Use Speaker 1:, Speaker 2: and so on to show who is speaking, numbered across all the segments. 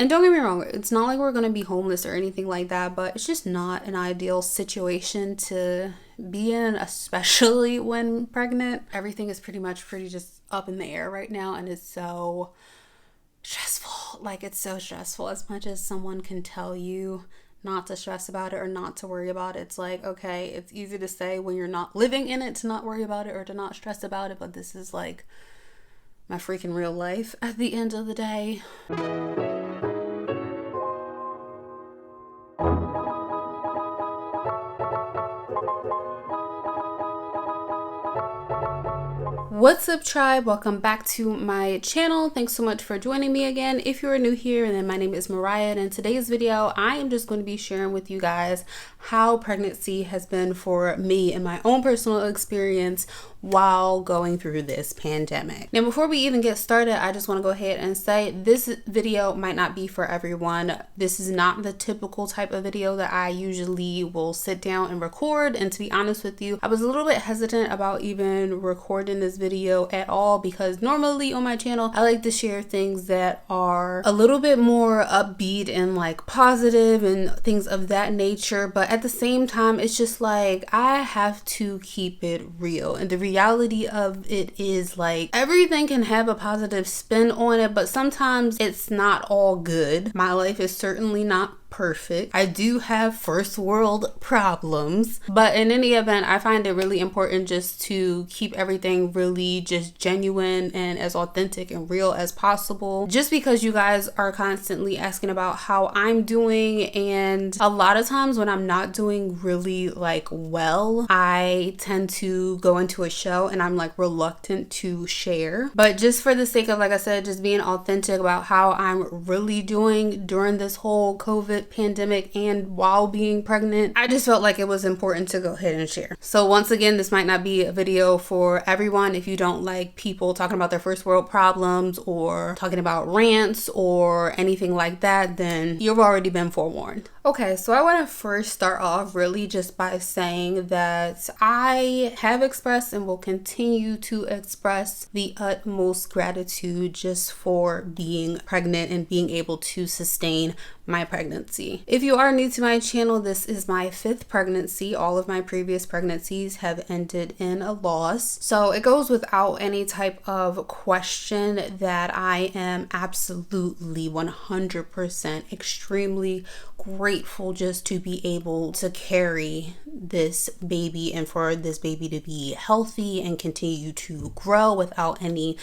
Speaker 1: And don't get me wrong, it's not like we're going to be homeless or anything like that, but it's just not an ideal situation to be in, especially when pregnant. Everything is pretty just up in the air right now, and it's so stressful. Like, it's so stressful. As much as someone can tell you not to stress about it or not to worry about it, it's like, okay, it's easy to say when you're not living in it to not worry about it or to not stress about it, but this is like my freaking real life at the end of the day. What's up, tribe? Welcome back to my channel. Thanks so much for joining me again. If you're new here, and then my name is Mariah, and in today's video I am just going to be sharing with you guys how pregnancy has been for me and my own personal experience while going through this pandemic. Now, before we even get started, I just want to go ahead and say this video might not be for everyone. This is not the typical type of video that I usually will sit down and record, and to be honest with you, I was a little bit hesitant about even recording this video at all, because normally on my channel I like to share things that are a little bit more upbeat and like positive and things of that nature, but at the same time it's just like I have to keep it real, and the reality of it is like everything can have a positive spin on it, but sometimes it's not all good. My life is certainly not perfect. I do have first world problems, but in any event, I find it really important just to keep everything really just genuine and as authentic and real as possible, just because you guys are constantly asking about how I'm doing, and a lot of times when I'm not doing really like well, I tend to go into a show and I'm like reluctant to share. But just for the sake of, like I said, just being authentic about how I'm really doing during this whole COVID pandemic and while being pregnant, I just felt like it was important to go ahead and share. So once again, this might not be a video for everyone. If you don't like people talking about their first world problems or talking about rants or anything like that, then you've already been forewarned. Okay, so I want to first start off really just by saying that I have expressed and will continue to express the utmost gratitude just for being pregnant and being able to sustain my pregnancy. If you are new to my channel, this is my 5th pregnancy. All of my previous pregnancies have ended in a loss. So it goes without any type of question that I am absolutely 100% extremely grateful just to be able to carry this baby and for this baby to be healthy and continue to grow without any,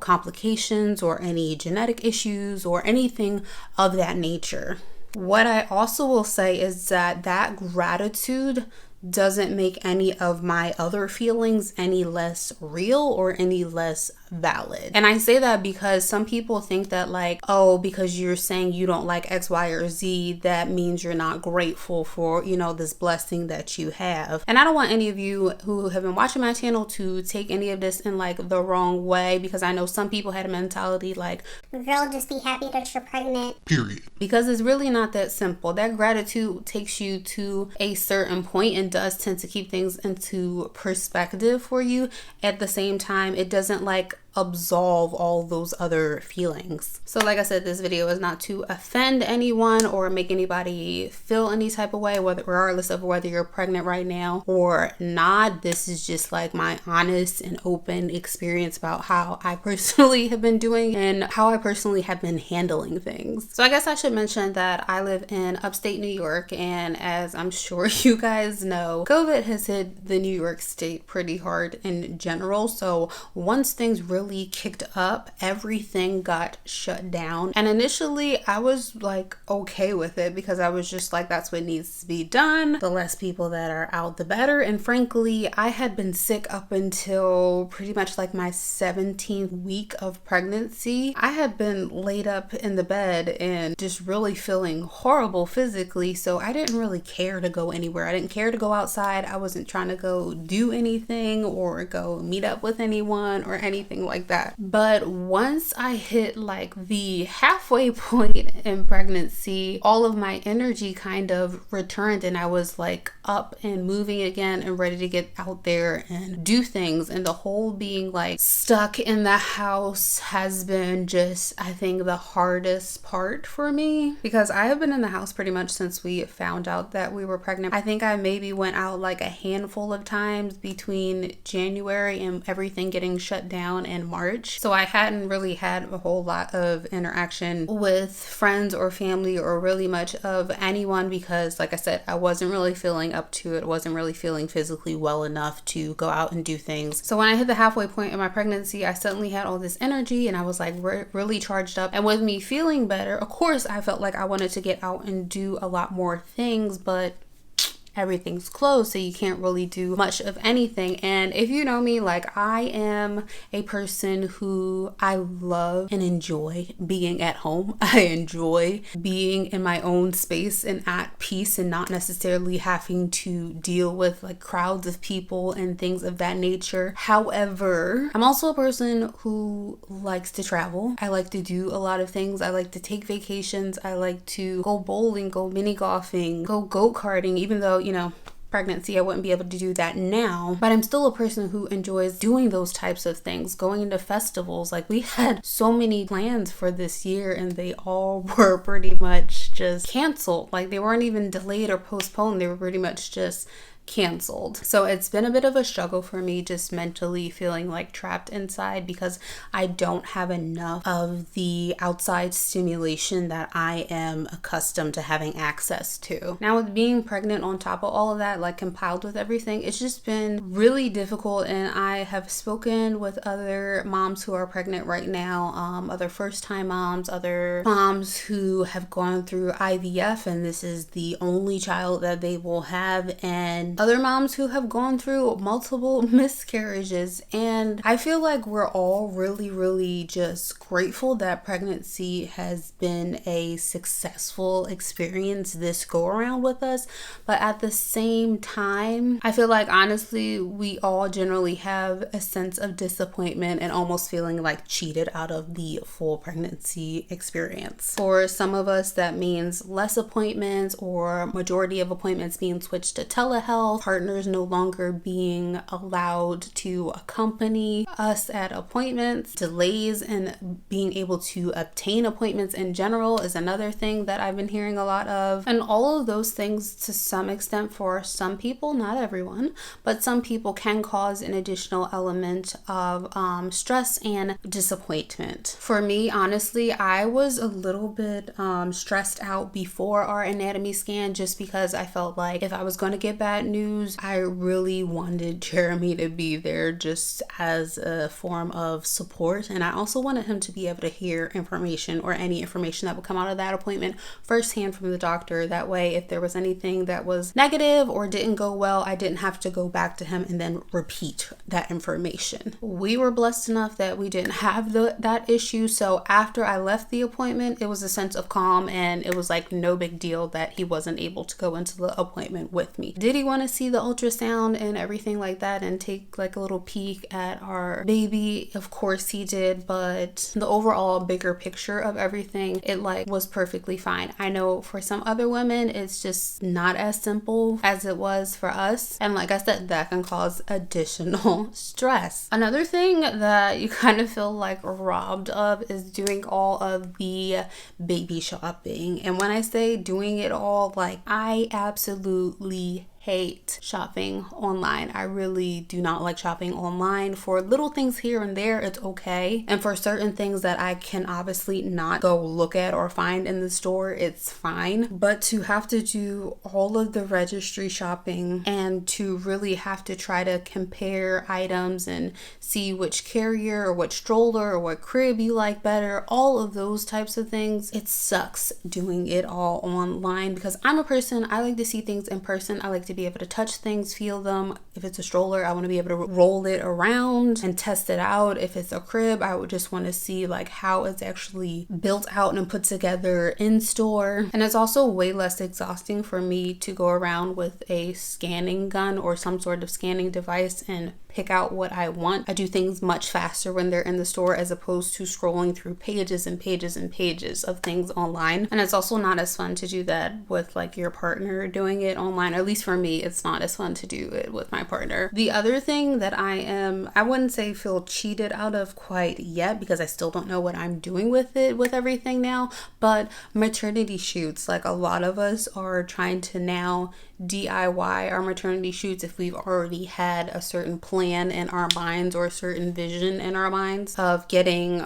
Speaker 1: complications or any genetic issues or anything of that nature. What I also will say is that gratitude doesn't make any of my other feelings any less real or any less valid. And I say that because some people think that like, oh, because you're saying you don't like X, Y, or Z, that means you're not grateful for, this blessing that you have. And I don't want any of you who have been watching my channel to take any of this in like the wrong way, because I know some people had a mentality like,
Speaker 2: girl, just be happy that you're pregnant.
Speaker 3: Period.
Speaker 1: Because it's really not that simple. That gratitude takes you to a certain point and does tend to keep things into perspective for you. At the same time, it doesn't like absolve all those other feelings. So like I said, this video is not to offend anyone or make anybody feel any type of way, regardless of whether you're pregnant right now or not. This is just like my honest and open experience about how I personally have been doing and how I personally have been handling things. So I guess I should mention that I live in upstate New York, and as I'm sure you guys know, COVID has hit the New York state pretty hard in general. So once things really kicked up, everything got shut down, and initially I was like okay with it because I was just like, that's what needs to be done. The less people that are out, the better. And frankly, I had been sick up until pretty much like my 17th week of pregnancy. I had been laid up in the bed and just really feeling horrible physically, so I didn't really care to go anywhere. I didn't care to go outside. I wasn't trying to go do anything or go meet up with anyone or anything like that. But once I hit like the halfway point in pregnancy, all of my energy kind of returned and I was like up and moving again and ready to get out there and do things. And the whole being like stuck in the house has been just, I think, the hardest part for me, because I have been in the house pretty much since we found out that we were pregnant. I think I maybe went out like a handful of times between January and everything getting shut down in March. So I hadn't really had a whole lot of interaction with friends or family or really much of anyone, because like I said, I wasn't really feeling up to it. Wasn't really feeling physically well enough to go out and do things. So when I hit the halfway point in my pregnancy, I suddenly had all this energy and I was like really charged up. And with me feeling better, of course, I felt like I wanted to get out and do a lot more things, but everything's closed, so you can't really do much of anything. And if you know me, like, I am a person who I love and enjoy being at home. I enjoy being in my own space and at peace and not necessarily having to deal with like crowds of people and things of that nature. However, I'm also a person who likes to travel. I like to do a lot of things. I like to take vacations. I like to go bowling, go mini golfing, go go-karting, even though, you know, pregnancy, I wouldn't be able to do that now, but I'm still a person who enjoys doing those types of things, going into festivals. Like, we had so many plans for this year and they all were pretty much just canceled. Like, they weren't even delayed or postponed, they were pretty much just canceled. So it's been a bit of a struggle for me, just mentally feeling like trapped inside because I don't have enough of the outside stimulation that I am accustomed to having access to. Now, with being pregnant on top of all of that, like compiled with everything, it's just been really difficult. And I have spoken with other moms who are pregnant right now, other first-time moms, other moms who have gone through IVF and this is the only child that they will have, and other moms who have gone through multiple miscarriages. And I feel like we're all really just grateful that pregnancy has been a successful experience this go around with us. But at the same time, I feel like honestly, we all generally have a sense of disappointment and almost feeling like cheated out of the full pregnancy experience. For some of us, that means less appointments or majority of appointments being switched to telehealth, partners no longer being allowed to accompany us at appointments, delays in being able to obtain appointments in general is another thing that I've been hearing a lot of. And all of those things, to some extent, for some people, not everyone, but some people, can cause an additional element of stress and disappointment. For me, honestly, I was a little bit stressed out before our anatomy scan, just because I felt like if I was going to get bad news, I really wanted Jeremy to be there just as a form of support. And I also wanted him to be able to hear information or any information that would come out of that appointment firsthand from the doctor. That way, if there was anything that was negative or didn't go well, I didn't have to go back to him and then repeat that information. We were blessed enough that we didn't have that issue. So after I left the appointment, it was a sense of calm and it was like no big deal that he wasn't able to go into the appointment with me. Did he want to see the ultrasound and everything like that and take like a little peek at our baby? Of course he did, but the overall bigger picture of everything, it like was perfectly fine. I know for some other women it's just not as simple as it was for us, and like I said, that can cause additional stress. Another thing that you kind of feel like robbed of is doing all of the baby shopping. And when I say doing it all, like, I absolutely hate shopping online. I really do not like shopping online. For little things here and there, it's okay. And for certain things that I can obviously not go look at or find in the store, it's fine. But to have to do all of the registry shopping and to really have to try to compare items and see which carrier or which stroller or what crib you like better, all of those types of things, it sucks doing it all online, because I'm a person, I like to see things in person. I like to be able to touch things, feel them. If it's a stroller, I want to be able to roll it around and test it out. If it's a crib, I would just want to see like how it's actually built out and put together in store. And it's also way less exhausting for me to go around with a scanning gun or some sort of scanning device and pick out what I want. I do things much faster when they're in the store as opposed to scrolling through pages and pages and pages of things online. And it's also not as fun to do that with like your partner doing it online. At least for me, it's not as fun to do it with my partner. The other thing that I wouldn't say feel cheated out of quite yet, because I still don't know what I'm doing with it, with everything now, but maternity shoots. Like a lot of us are trying to now DIY our maternity shoots if we've already had a certain plan in our minds or a certain vision in our minds of getting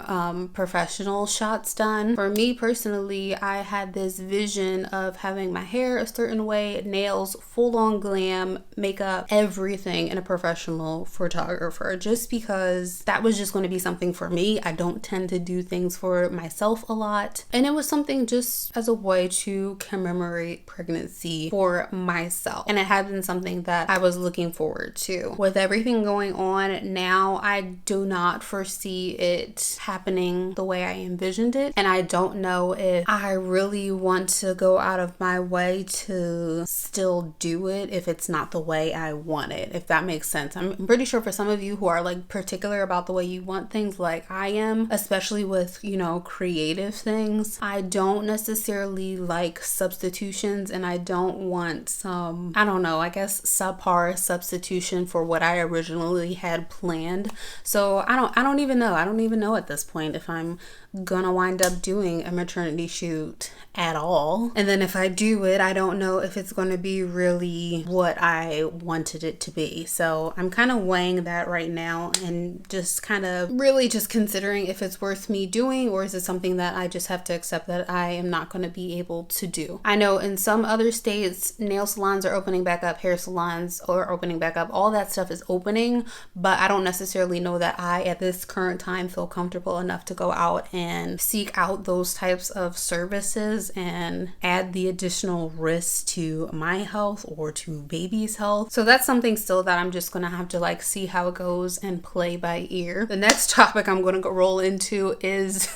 Speaker 1: professional shots done. For me personally, I had this vision of having my hair a certain way, nails, full on glam, makeup, everything in a professional photographer, just because that was just going to be something for me. I don't tend to do things for myself a lot, and it was something just as a way to commemorate pregnancy for myself, and it had been something that I was looking forward to. With everything going on now, I do not foresee it happening the way I envisioned it, and I don't know if I really want to go out of my way to still do it if it's not the way I want it, if that makes sense. I'm pretty sure for some of you who are like particular about the way you want things like I am, especially with, you know, creative things, I don't necessarily like substitutions, and I don't want some, I don't know, I guess subpar substitution for what I originally had planned. So I don't even know at this point if I'm gonna wind up doing a maternity shoot at all. And then if I do it, I don't know if it's gonna be really what I wanted it to be. So I'm kind of weighing that right now and just kind of really just considering if it's worth me doing, or is it something that I just have to accept that I am not going to be able to do. I know in some other states, nail salons are opening back up, hair salons are opening back up, all that stuff is opening, but I don't necessarily know that I at this current time feel comfortable enough to go out and seek out those types of services and add the additional risk to my health or to baby's health. So that's something still that I'm just gonna have to like see how it goes and play by ear. The next topic I'm gonna roll into is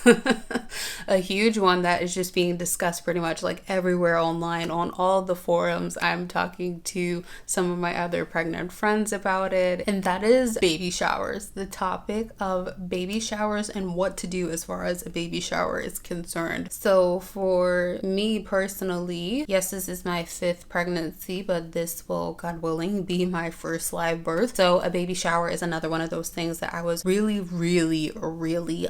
Speaker 1: a huge one that is just being discussed pretty much like everywhere online, on all the forums. I'm talking to some of my other pregnant friends about it, and that is baby showers. The topic of baby showers and what to do as far as a baby shower is concerned. So for me personally, yes, this is my 5th pregnancy, but this will, God willing, be my first live birth. So a baby shower is another one of those things that I was really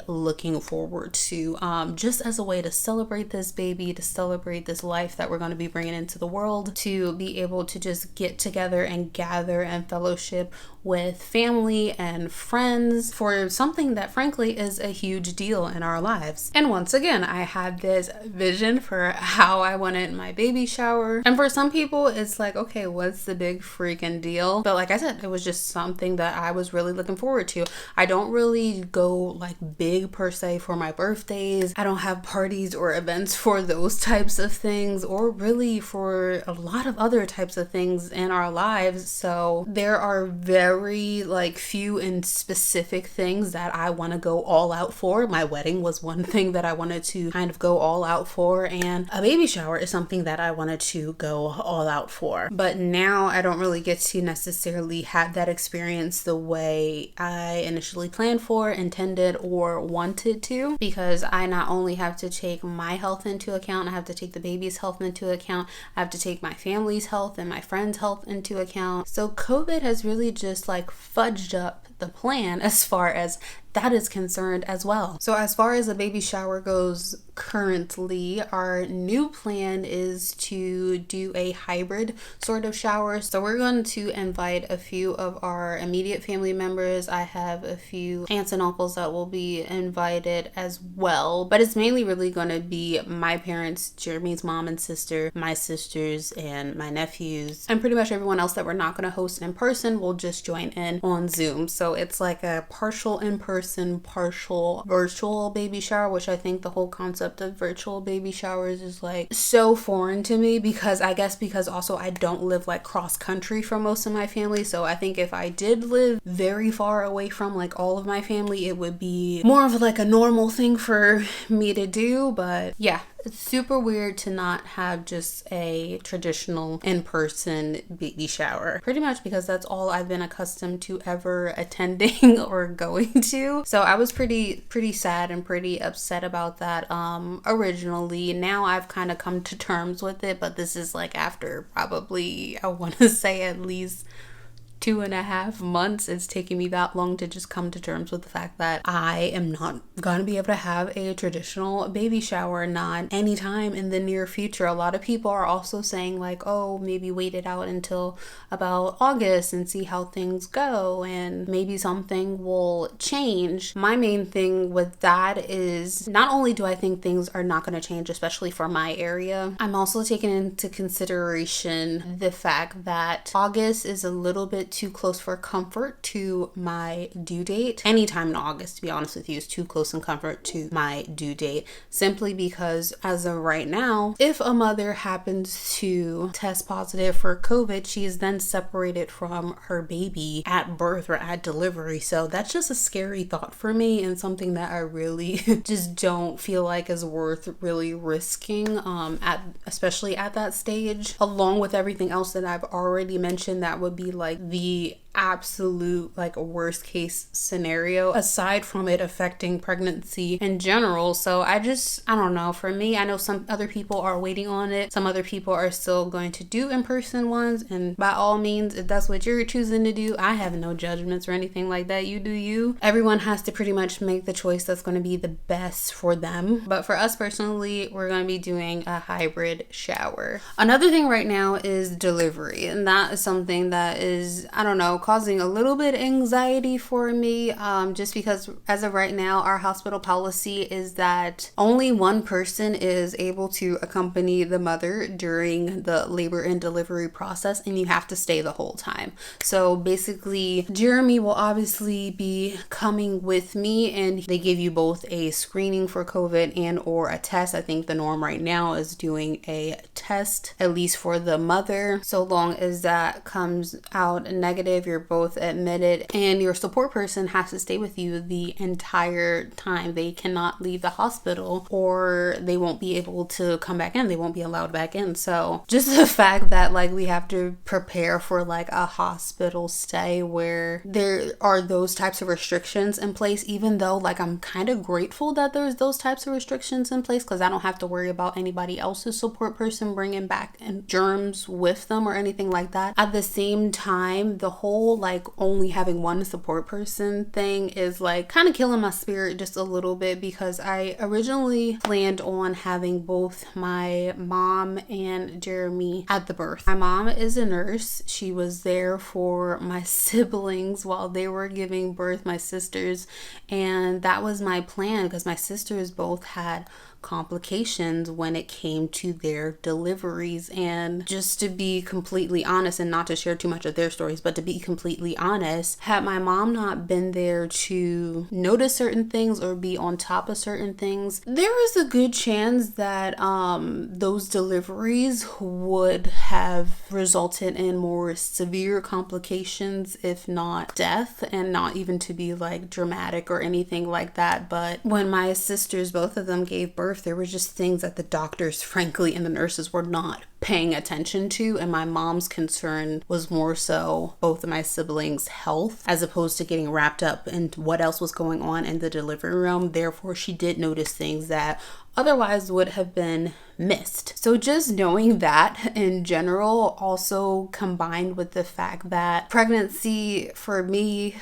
Speaker 1: looking forward to, just as a way to celebrate this baby, to celebrate this life that we're going to be bringing into the world, to be able to just get together and gather and fellowship with family and friends for something that frankly is a huge deal in our lives. And once again, I had this vision for how I wanted my baby shower, and for some people it's like, okay, what's the big freaking deal? But like I said, it was just something that I was really looking forward to. I don't really go like big per se for my birthdays. I don't have parties or events for those types of things, or really for a lot of other types of things in our lives. So there are very like few and specific things that I want to go all out for. My wedding was one thing that I wanted to kind of go all out for, and a baby shower is something that I wanted to go all out for. But now I don't really get to necessarily have that experience the way I initially planned for, intended, or wanted to, because I not only have to take my health into account, I have to take the baby's health into account, I have to take my family's health and my friends' health into account. So COVID has really just like fudged up the plan as far as that is concerned as well. So as far as a baby shower goes, currently our new plan is to do a hybrid sort of shower. So we're going to invite a few of our immediate family members. I have a few aunts and uncles that will be invited as well, but it's mainly really going to be my parents, Jeremy's mom and sister, my sisters, and my nephews, and pretty much everyone else that we're not going to host in person will just join in on Zoom. So it's like a partial in-person, partial virtual baby shower, which I think the whole concept of virtual baby showers is like so foreign to me, because I guess because also I don't live like cross country from most of my family. So I think if I did live very far away from like all of my family, it would be more of like a normal thing for me to do. But yeah, It's super weird to not have just a traditional in-person baby shower, pretty much because that's all I've been accustomed to ever attending or going to. So I was pretty sad and pretty upset about that originally. Now I've kind of come to terms with it, but this is like after probably, I want to say, at least 2.5 months. It's taking me that long to just come to terms with the fact that I am not gonna be able to have a traditional baby shower, not anytime in the near future. A lot of people are also saying like, oh, maybe wait it out until about August and see how things go, and maybe something will change. My main thing with that is, not only do I think things are not going to change, especially for my area, I'm also taking into consideration the fact that August is a little bit too close for comfort to my due date. Anytime in August, to be honest with you, is too close in comfort to my due date, simply because as of right now, if a mother happens to test positive for COVID, she is then separated from her baby at birth or at delivery. So that's just a scary thought for me, and something that I really just don't feel like is worth really risking, especially at that stage, along with everything else that I've already mentioned. That would be like the absolute like worst case scenario, aside from it affecting pregnancy in general. So I don't know, for me, I know some other people are waiting on it, some other people are still going to do in-person ones, and by all means, if that's what you're choosing to do, I have no judgments or anything like that. You do you. Everyone has to pretty much make the choice that's going to be the best for them. But for us personally, we're going to be doing a hybrid shower. Another thing right now is delivery, and that is something that is, I don't know, causing a little bit anxiety for me, just because as of right now, our hospital policy is that only one person is able to accompany the mother during the labor and delivery process, and you have to stay the whole time. So basically, Jeremy will obviously be coming with me, and they give you both a screening for COVID and or a test. I think the norm right now is doing a test, at least for the mother. So long as that comes out negative, you're both admitted, and your support person has to stay with you the entire time. They cannot leave the hospital, or they won't be able to come back in. They won't be allowed back in. So just the fact that like we have to prepare for like a hospital stay where there are those types of restrictions in place, even though like I'm kind of grateful that there's those types of restrictions in place, because I don't have to worry about anybody else's support person bringing back germs with them or anything like that. At the same time, the whole like only having one support person thing is like kind of killing my spirit just a little bit, because I originally planned on having both my mom and Jeremy at the birth. My mom is a nurse. She was there for my siblings while they were giving birth, my sisters, and that was my plan because my sisters both had complications when it came to their deliveries. And just to be completely honest, and not to share too much of their stories, but to be completely honest, had my mom not been there to notice certain things or be on top of certain things, there is a good chance that those deliveries would have resulted in more severe complications, if not death, and not even to be like dramatic or anything like that. But when my sisters, both of them, gave birth, there were just things that the doctors, frankly, and the nurses were not paying attention to, and my mom's concern was more so both of my siblings' health as opposed to getting wrapped up in what else was going on in the delivery room. Therefore, she did notice things that otherwise would have been missed. So just knowing that in general, also combined with the fact that pregnancy for me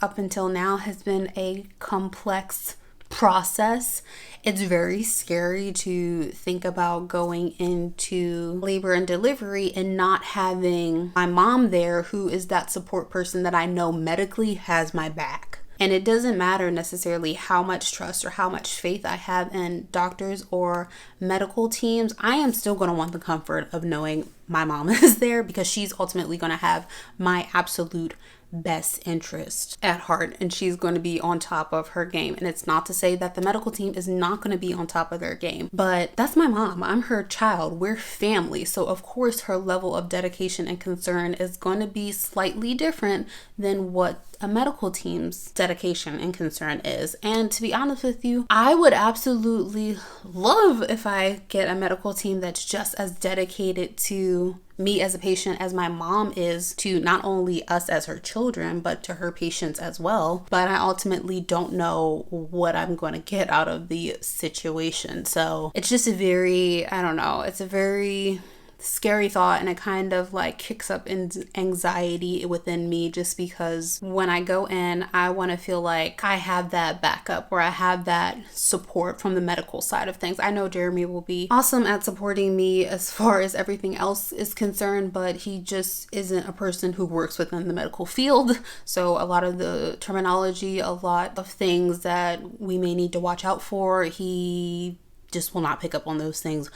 Speaker 1: up until now has been a complex process, it's very scary to think about going into labor and delivery and not having my mom there, who is that support person that I know medically has my back. And it doesn't matter necessarily how much trust or how much faith I have in doctors or medical teams. I am still going to want the comfort of knowing my mom is there, because she's ultimately going to have my absolute best interest at heart, and she's going to be on top of her game. And it's not to say that the medical team is not going to be on top of their game, but that's my mom. I'm her child. We're family. So of course her level of dedication and concern is going to be slightly different than what a medical team's dedication and concern is. And to be honest with you, I would absolutely love if I get a medical team that's just as dedicated to me as a patient as my mom is to not only us as her children, but to her patients as well. But I ultimately don't know what I'm going to get out of the situation. So it's just a very, I don't know, it's a very scary thought, and it kind of like kicks up anxiety within me, just because when I go in, I want to feel like I have that backup, or I have that support from the medical side of things. I know Jeremy will be awesome at supporting me as far as everything else is concerned, but he just isn't a person who works within the medical field. So a lot of the terminology, a lot of things that we may need to watch out for, he just will not pick up on those things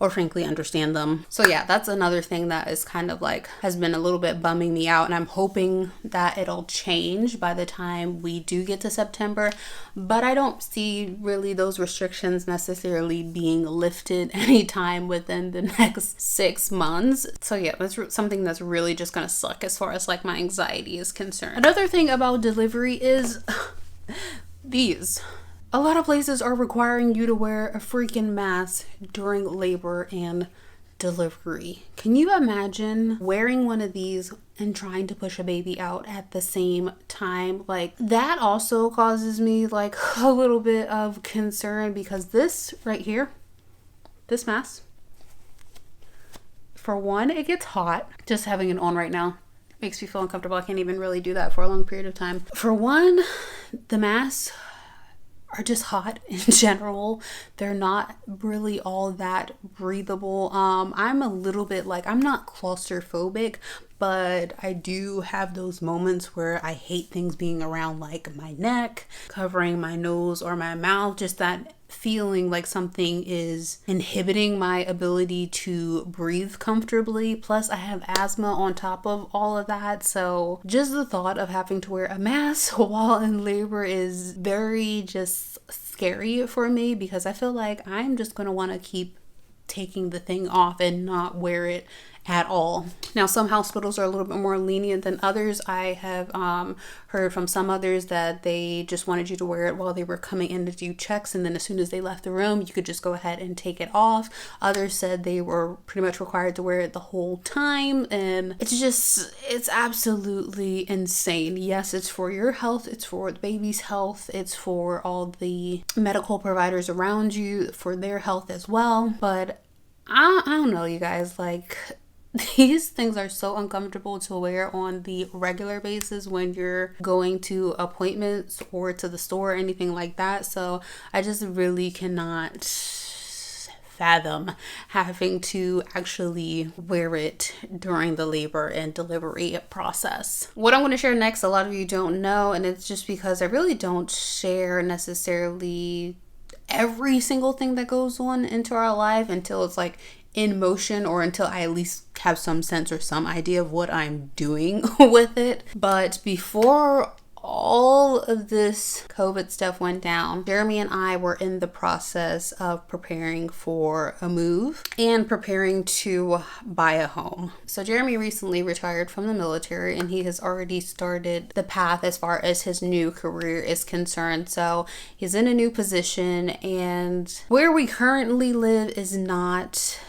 Speaker 1: or frankly understand them. So yeah, that's another thing that is kind of like has been a little bit bumming me out, and I'm hoping that it'll change by the time we do get to September, but I don't see really those restrictions necessarily being lifted anytime within the next 6 months. So yeah, that's something that's really just gonna suck as far as like my anxiety is concerned. Another thing about delivery is these. A lot of places are requiring you to wear a freaking mask during labor and delivery. Can you imagine wearing one of these and trying to push a baby out at the same time? Like, that also causes me like a little bit of concern, because this right here, this mask, for one, it gets hot. Just having it on right now makes me feel uncomfortable. I can't even really do that for a long period of time. For one, the masks are just hot in general. They're not really all that breathable. I'm a little bit like, I'm not claustrophobic, but I do have those moments where I hate things being around like my neck, covering my nose or my mouth, just that feeling like something is inhibiting my ability to breathe comfortably. Plus I have asthma on top of all of that, so just the thought of having to wear a mask while in labor is very just scary for me, because I feel like I'm just going to want to keep taking the thing off and not wear it at all. Now, some hospitals are a little bit more lenient than others. I have heard from some others that they just wanted you to wear it while they were coming in to do checks, and then as soon as they left the room, you could just go ahead and take it off. Others said they were pretty much required to wear it the whole time, and it's absolutely insane. Yes, it's for your health, it's for the baby's health, it's for all the medical providers around you, for their health as well. But I don't know, you guys, like, these things are so uncomfortable to wear on the regular basis when you're going to appointments or to the store or anything like that. So I just really cannot fathom having to actually wear it during the labor and delivery process. What I'm going to share next, a lot of you don't know, and it's just because I really don't share necessarily every single thing that goes on into our life until it's like in motion, or until I at least have some sense or some idea of what I'm doing with it. But before all of this COVID stuff went down, Jeremy and I were in the process of preparing for a move and preparing to buy a home. So Jeremy recently retired from the military, and he has already started the path as far as his new career is concerned. So he's in a new position, and where we currently live is not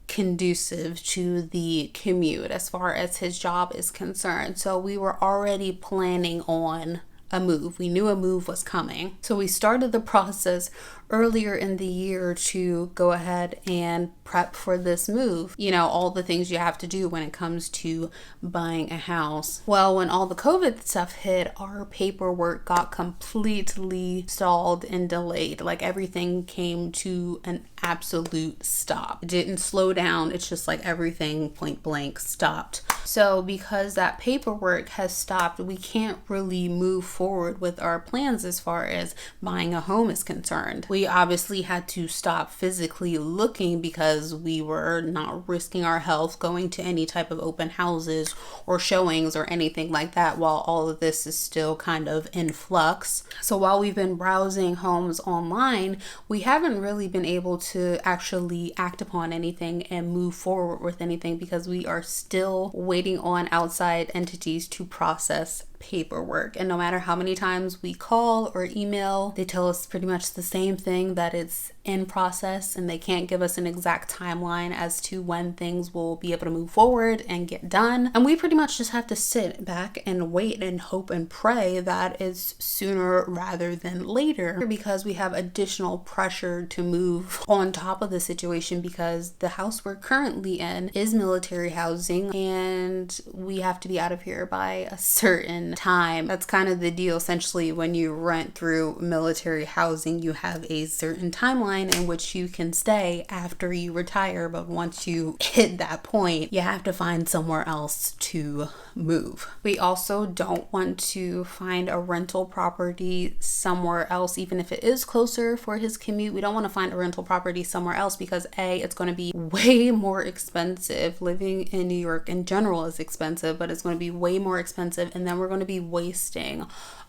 Speaker 1: conducive to the commute as far as his job is concerned. So we were already planning on a move. We knew a move was coming. So we started the process earlier in the year to go ahead and prep for this move. You know, all the things you have to do when it comes to buying a house. Well, when all the COVID stuff hit, our paperwork got completely stalled and delayed. Like, everything came to an absolute stop. It didn't slow down. It's just like everything point blank stopped. So because that paperwork has stopped, we can't really move forward with our plans as far as buying a home is concerned. We obviously had to stop physically looking because we were not risking our health going to any type of open houses or showings or anything like that while all of this is still kind of in flux. So while we've been browsing homes online, we haven't really been able to actually act upon anything and move forward with anything because we are still waiting on outside entities to process paperwork. And no matter how many times we call or email, they tell us pretty much the same thing, that it's in process, and they can't give us an exact timeline as to when things will be able to move forward and get done. And we pretty much just have to sit back and wait and hope and pray that it's sooner rather than later, because we have additional pressure to move on top of the situation, because the house we're currently in is military housing and we have to be out of here by a certain time. That's kind of the deal. Essentially, when you rent through military housing, you have a certain timeline in which you can stay after you retire, but once you hit that point, you have to find somewhere else to move. We also don't want to find a rental property somewhere else, even if it is closer for his commute. We don't want to find a rental property somewhere else because it's going to be way more expensive. Living in New York in general is expensive, but it's going to be way more expensive, and then we're going to be wasting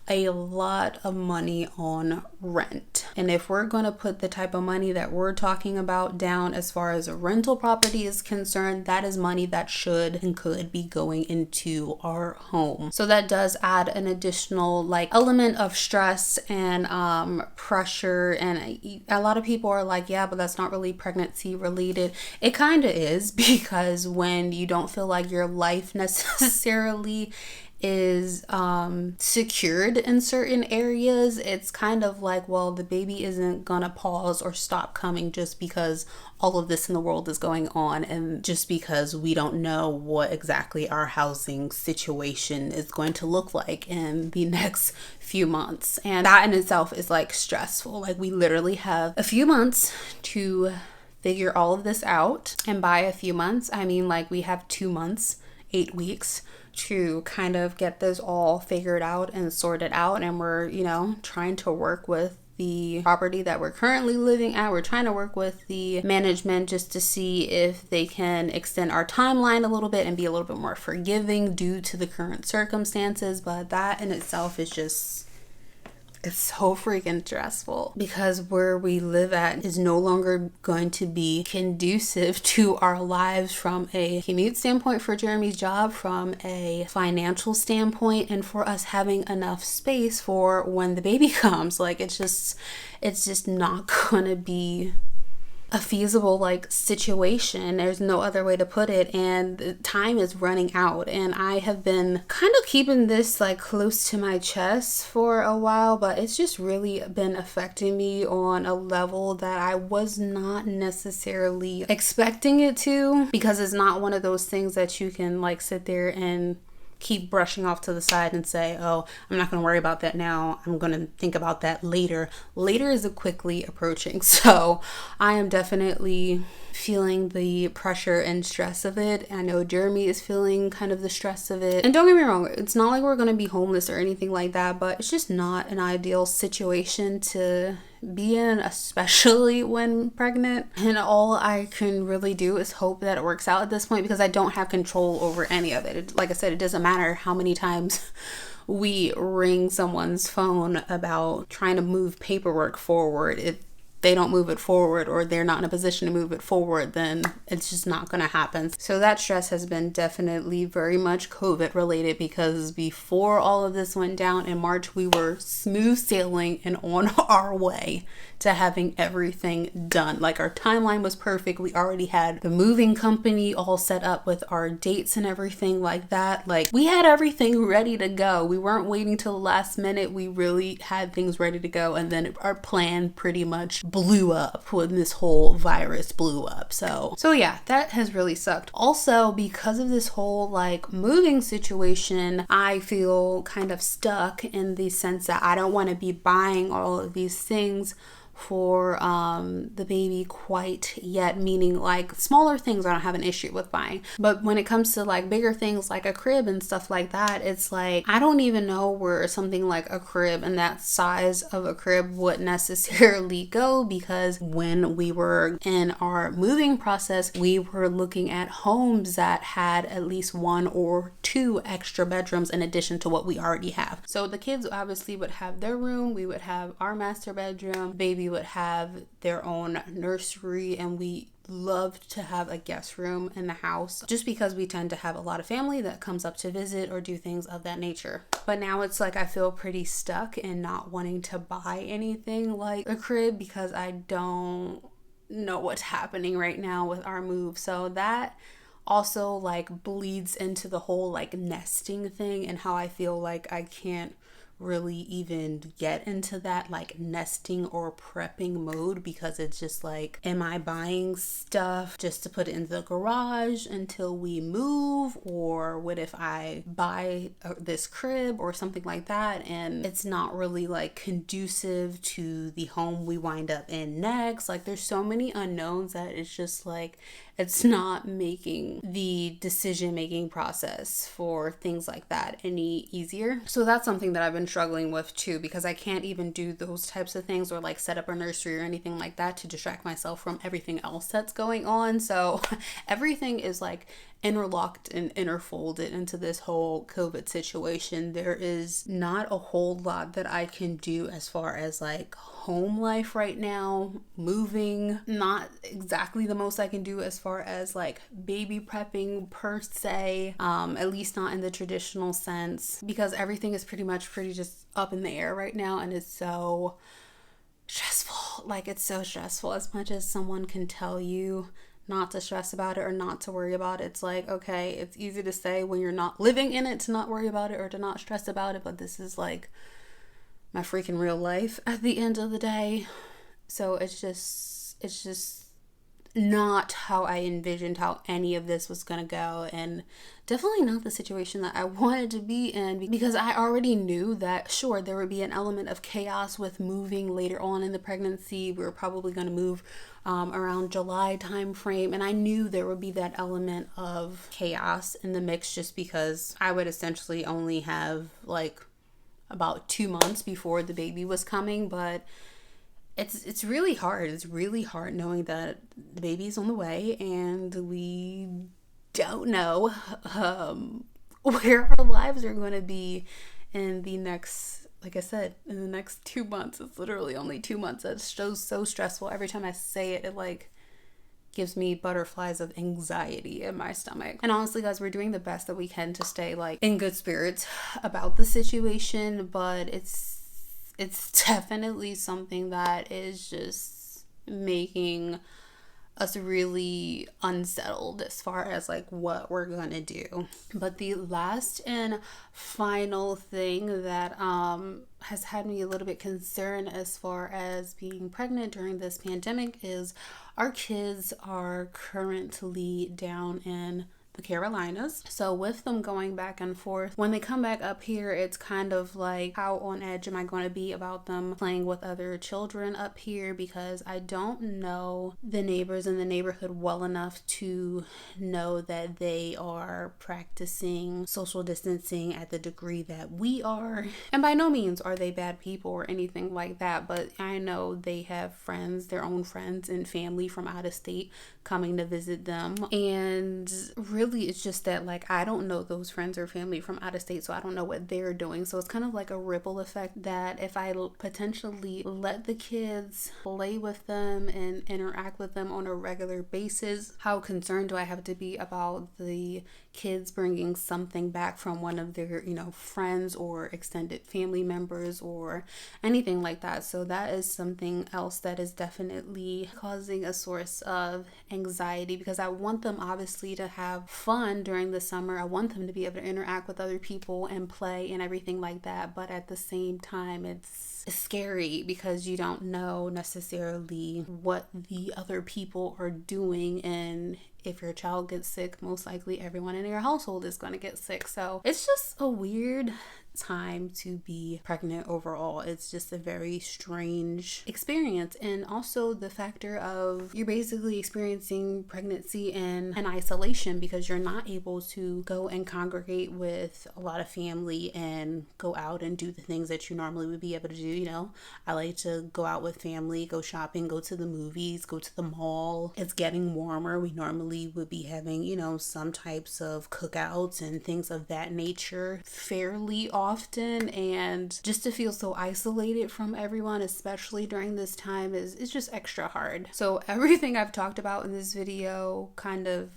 Speaker 1: a lot of money on rent. And if we're going to put the type of money that we're talking about down as far as a rental property is concerned, that is money that should and could be going into our home. So that does add an additional element of stress and pressure. And a lot of people are like, yeah, but that's not really pregnancy related. It kind of is, because when you don't feel like your life necessarily is secured in certain areas, it's kind of like, well, the baby isn't gonna pause or stop coming just because all of this in the world is going on, and just because we don't know what exactly our housing situation is going to look like in the next few months. And that in itself is stressful. We literally have a few months to figure all of this out. And by a few months, I mean we have 2 months, 8 weeks to kind of get this all figured out and sorted out. And we're, trying to work with the property that we're currently living at. We're trying to work with the management just to see if they can extend our timeline a little bit and be a little bit more forgiving due to the current circumstances. But that in itself is just, it's so freaking stressful, because where we live at is no longer going to be conducive to our lives from a commute standpoint for Jeremy's job, from a financial standpoint, and for us having enough space for when the baby comes. It's just not gonna be a feasible situation. There's no other way to put it, and the time is running out. And I have been kind of keeping this close to my chest for a while, but it's just really been affecting me on a level that I was not necessarily expecting it to, because it's not one of those things that you can sit there and keep brushing off to the side and say, oh, I'm not going to worry about that now, I'm going to think about that later. Later is quickly approaching. So I am definitely feeling the pressure and stress of it. I know Jeremy is feeling kind of the stress of it. And don't get me wrong, it's not like we're going to be homeless or anything like that, but it's just not an ideal situation to be in, especially when pregnant. And all I can really do is hope that it works out at this point, because I don't have control over any of it. Like I said, it doesn't matter how many times we ring someone's phone about trying to move paperwork forward. If they don't move it forward, or they're not in a position to move it forward, then it's just not going to happen. So that stress has been definitely very much COVID related, because before all of this went down in March, we were smooth sailing and on our way to having everything done. Our timeline was perfect. We already had the moving company all set up with our dates and everything like that. We had everything ready to go. We weren't waiting till the last minute. We really had things ready to go. And then our plan pretty much blew up when this whole virus blew up. So yeah, that has really sucked. Also, because of this whole moving situation, I feel kind of stuck in the sense that I don't want to be buying all of these things for the baby quite yet, meaning smaller things I don't have an issue with buying, but when it comes to bigger things like a crib and stuff like that, it's I don't even know where something like a crib and that size of a crib would necessarily go, because when we were in our moving process, we were looking at homes that had at least 1 or 2 extra bedrooms in addition to what we already have. So the kids obviously would have their room, we would have our master bedroom, baby baby would have their own nursery, and we loved to have a guest room in the house just because we tend to have a lot of family that comes up to visit or do things of that nature. But now it's like I feel pretty stuck in not wanting to buy anything like a crib because I don't know what's happening right now with our move. So that also like bleeds into the whole like nesting thing and how I feel like I can't really even get into that like nesting or prepping mode because it's just like, am I buying stuff just to put it in the garage until we move, or what if I buy this crib or something like that and it's not really like conducive to the home we wind up in next. Like there's so many unknowns that it's just like it's not making the decision making process for things like that any easier. So that's something that I've been struggling with too, because I can't even do those types of things or like set up a nursery or anything like that to distract myself from everything else that's going on. So everything is like interlocked and interfolded into this whole COVID situation. There is not a whole lot that I can do as far as like home life right now, moving, not exactly the most I can do as far as like baby prepping per se, at least not in the traditional sense, because everything is pretty just up in the air right now, and it's so stressful. Like it's so stressful. As much as someone can tell you not to stress about it or not to worry about it, it's like, okay, it's easy to say when you're not living in it to not worry about it or to not stress about it, but this is like my freaking real life at the end of the day. So it's just not how I envisioned how any of this was gonna go, and definitely not the situation that I wanted to be in, because I already knew that sure there would be an element of chaos with moving later on in the pregnancy. We were probably going to move around July time frame, and I knew there would be that element of chaos in the mix just because I would essentially only have like about 2 months before the baby was coming. But it's really hard. It's really hard knowing that the baby's on the way and we don't know where our lives are going to be in the next, like I said, in the next 2 months. It's literally only 2 months. It's so stressful. Every time I say it, it like gives me butterflies of anxiety in my stomach. And honestly, guys, we're doing the best that we can to stay like in good spirits about the situation, but it's definitely something that is just making us really unsettled as far as like what we're gonna do. But the last and final thing that has had me a little bit concerned as far as being pregnant during this pandemic is our kids are currently down in the Carolinas. So with them going back and forth, when they come back up here, it's kind of like, how on edge am I going to be about them playing with other children up here, because I don't know the neighbors in the neighborhood well enough to know that they are practicing social distancing at the degree that we are. And by no means are they bad people or anything like that, but I know they have friends, their own friends and family from out of state coming to visit them. And really it's just that like I don't know those friends or family from out of state, so I don't know what they're doing. So it's kind of like a ripple effect that if I potentially let the kids play with them and interact with them on a regular basis, how concerned do I have to be about the kids bringing something back from one of their, friends or extended family members or anything like that. So that is something else that is definitely causing a source of anxiety, because I want them obviously to have fun during the summer. I want them to be able to interact with other people and play and everything like that. But at the same time, it's scary because you don't know necessarily what the other people are doing, and if your child gets sick, most likely everyone in your household is going to get sick. So it's just a weird time to be pregnant overall. It's just a very strange experience. And also the factor of you're basically experiencing pregnancy in isolation, because you're not able to go and congregate with a lot of family and go out and do the things that you normally would be able to do I like to go out with family, go shopping, go to the movies, go to the mall. It's getting warmer. We normally would be having, some types of cookouts and things of that nature fairly often. And just to feel so isolated from everyone, especially during this time, is just extra hard. So everything I've talked about in this video kind of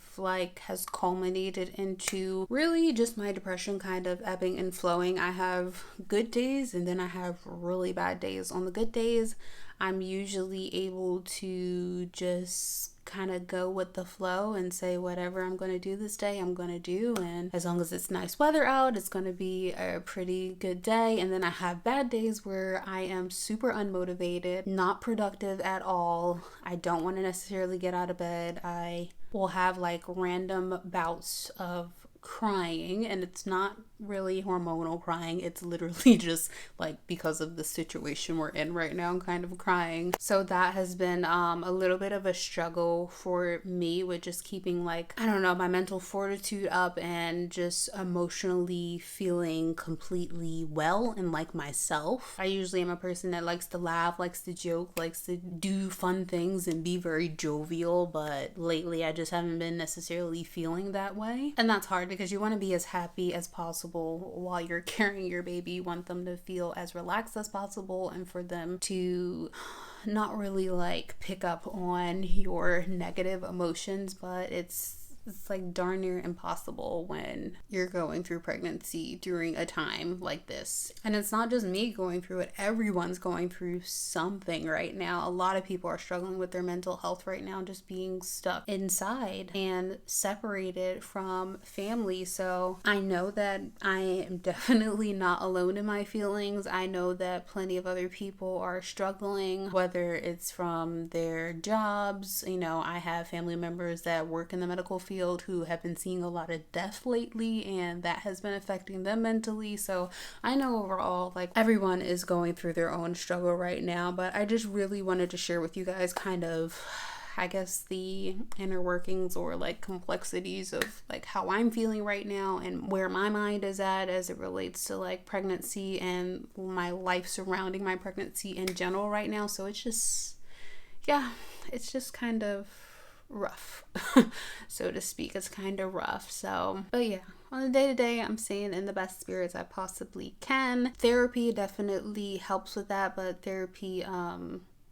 Speaker 1: has culminated into really just my depression kind of ebbing and flowing. I have good days and then I have really bad days. On the good days, I'm usually able to just kind of go with the flow and say whatever I'm going to do this day, I'm going to do. And as long as it's nice weather out, it's going to be a pretty good day. And then I have bad days where I am super unmotivated, not productive at all. I don't want to necessarily get out of bed. I will have random bouts of crying, and it's not really hormonal crying. It's literally just because of the situation we're in right now, I'm kind of crying. So that has been a little bit of a struggle for me with just keeping my mental fortitude up and just emotionally feeling completely well and like myself. I usually am a person that likes to laugh, likes to joke, likes to do fun things and be very jovial, but lately I just haven't been necessarily feeling that way. And that's hard because you want to be as happy as possible while you're carrying your baby. You want them to feel as relaxed as possible and for them to not really pick up on your negative emotions, but it's darn near impossible when you're going through pregnancy during a time like this. And it's not just me going through it, everyone's going through something right now. A lot of people are struggling with their mental health right now, just being stuck inside and separated from family. So I know that I am definitely not alone in my feelings. I know that plenty of other people are struggling, whether it's from their jobs. I have family members that work in the medical field who have been seeing a lot of death lately, and that has been affecting them mentally. So I know overall everyone is going through their own struggle right now, but I just really wanted to share with you guys the inner workings or complexities of how I'm feeling right now and where my mind is at as it relates to pregnancy and my life surrounding my pregnancy in general right now. So it's just kind of rough, so to speak. It's kind of rough. So, but yeah, on a day-to-day, I'm staying in the best spirits I possibly can. Therapy definitely helps with that, but therapy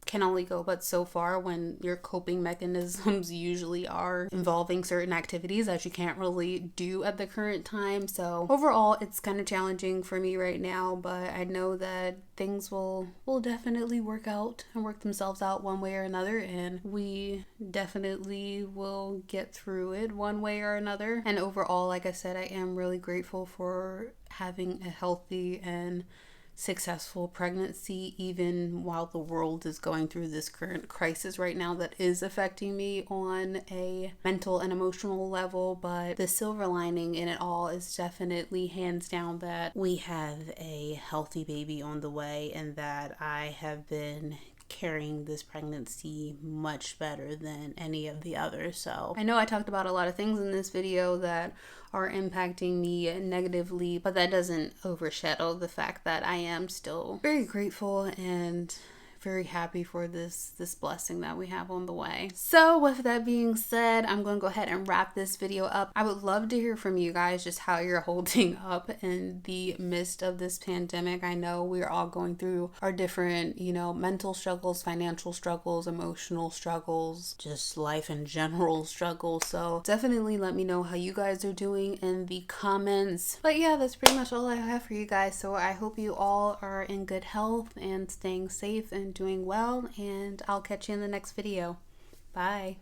Speaker 1: can only go but so far when your coping mechanisms usually are involving certain activities that you can't really do at the current time. So overall, it's kind of challenging for me right now, but I know that things will definitely work out and work themselves out one way or another, and we definitely will get through it one way or another. And overall, like I said, I am really grateful for having a healthy and successful pregnancy, even while the world is going through this current crisis right now that is affecting me on a mental and emotional level. But the silver lining in it all is definitely hands down that we have a healthy baby on the way, and that I have been carrying this pregnancy much better than any of the others. So I know I talked about a lot of things in this video that are impacting me negatively, but that doesn't overshadow the fact that I am still very grateful and very happy for this blessing that we have on the way. So with that being said, I'm going to go ahead and wrap this video up. I would love to hear from you guys just how you're holding up in the midst of this pandemic. I know we're all going through our different, mental struggles, financial struggles, emotional struggles, just life in general struggles. So definitely let me know how you guys are doing in the comments. But yeah, that's pretty much all I have for you guys. So I hope you all are in good health and staying safe and doing well, and I'll catch you in the next video. Bye.